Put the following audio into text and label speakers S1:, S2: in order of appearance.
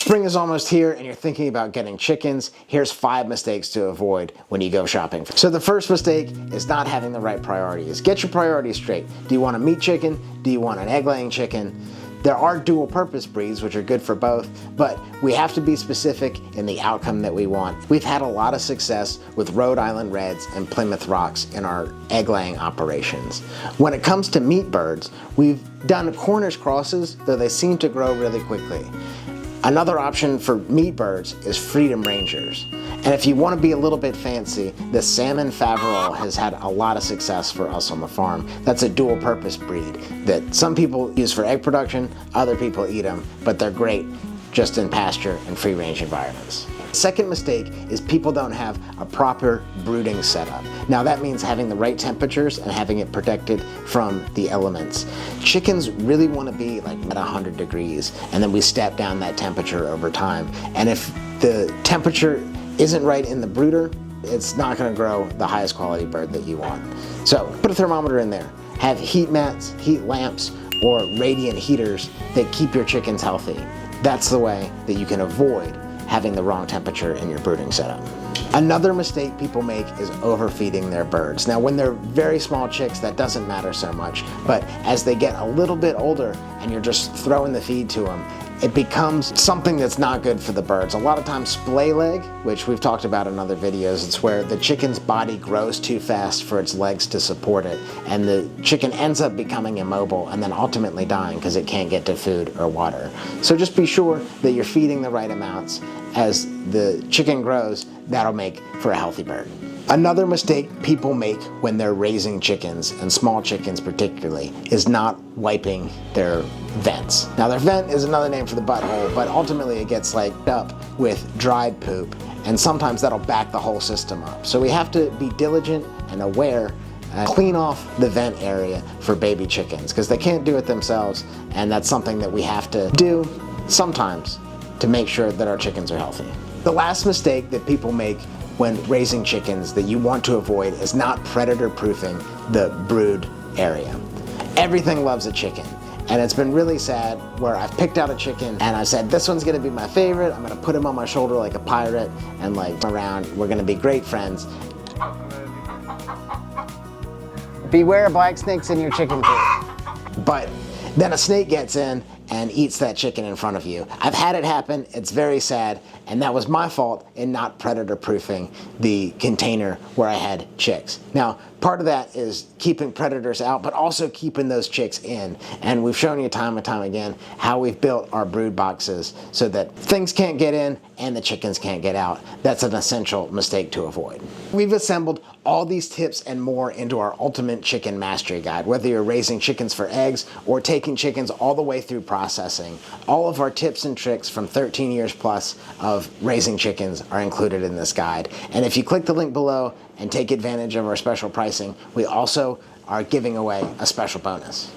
S1: Spring is almost here and you're thinking about getting chickens. Here's 5 mistakes to avoid when you go shopping. So the first mistake is not having the right priorities. Get your priorities straight. Do you want a meat chicken? Do you want an egg-laying chicken? There are dual purpose breeds which are good for both, but we have to be specific in the outcome that we want. We've had a lot of success with Rhode Island Reds and Plymouth Rocks in our egg-laying operations. When it comes to meat birds, we've done Cornish crosses, though they seem to grow really quickly. Another option for meat birds is Freedom Rangers. And if you want to be a little bit fancy, the Salmon Faverolles has had a lot of success for us on the farm. That's a dual purpose breed that some people use for egg production, other people eat them, but they're great just in pasture and free range environments. Second mistake is people don't have a proper brooding setup. Now that means having the right temperatures and having it protected from the elements. Chickens really want to be like at 100 degrees, and then we step down that temperature over time. And if the temperature isn't right in the brooder, it's not going to grow the highest quality bird that you want. So put a thermometer in there. Have heat mats, heat lamps, or radiant heaters that keep your chickens healthy. That's the way that you can avoid having the wrong temperature in your brooding setup. Another mistake people make is overfeeding their birds. Now when they're very small chicks, that doesn't matter so much, but as they get a little bit older and you're just throwing the feed to them, it becomes something that's not good for the birds. A lot of times splay leg, which we've talked about in other videos, it's where the chicken's body grows too fast for its legs to support it, and the chicken ends up becoming immobile and then ultimately dying because it can't get to food or water. So just be sure that you're feeding the right amounts. As the chicken grows, that'll make for a healthy bird. Another mistake people make when they're raising chickens, and small chickens particularly, is not wiping their vents. Now their vent is another name for the butthole, but ultimately it gets like up with dried poop, and sometimes that'll back the whole system up. So we have to be diligent and aware and clean off the vent area for baby chickens, because they can't do it themselves, and that's something that we have to do sometimes to make sure that our chickens are healthy. The last mistake that people make when raising chickens that you want to avoid is not predator proofing the brood area. Everything loves a chicken, and it's been really sad where I've picked out a chicken and I said, this one's gonna be my favorite, I'm gonna put him on my shoulder like a pirate and like around, we're gonna be great friends. Beware black snakes in your chicken coop. But then a snake gets in and eats that chicken in front of you. I've had it happen, it's very sad, and that was my fault in not predator proofing the container where I had chicks. Now, part of that is keeping predators out, but also keeping those chicks in. And we've shown you time and time again how we've built our brood boxes so that things can't get in and the chickens can't get out. That's an essential mistake to avoid. We've assembled all these tips and more into our Ultimate Chicken Mastery Guide. Whether you're raising chickens for eggs or taking chickens all the way through processing, all of our tips and tricks from 13 years plus of raising chickens are included in this guide. And if you click the link below and take advantage of our special pricing, we also are giving away a special bonus.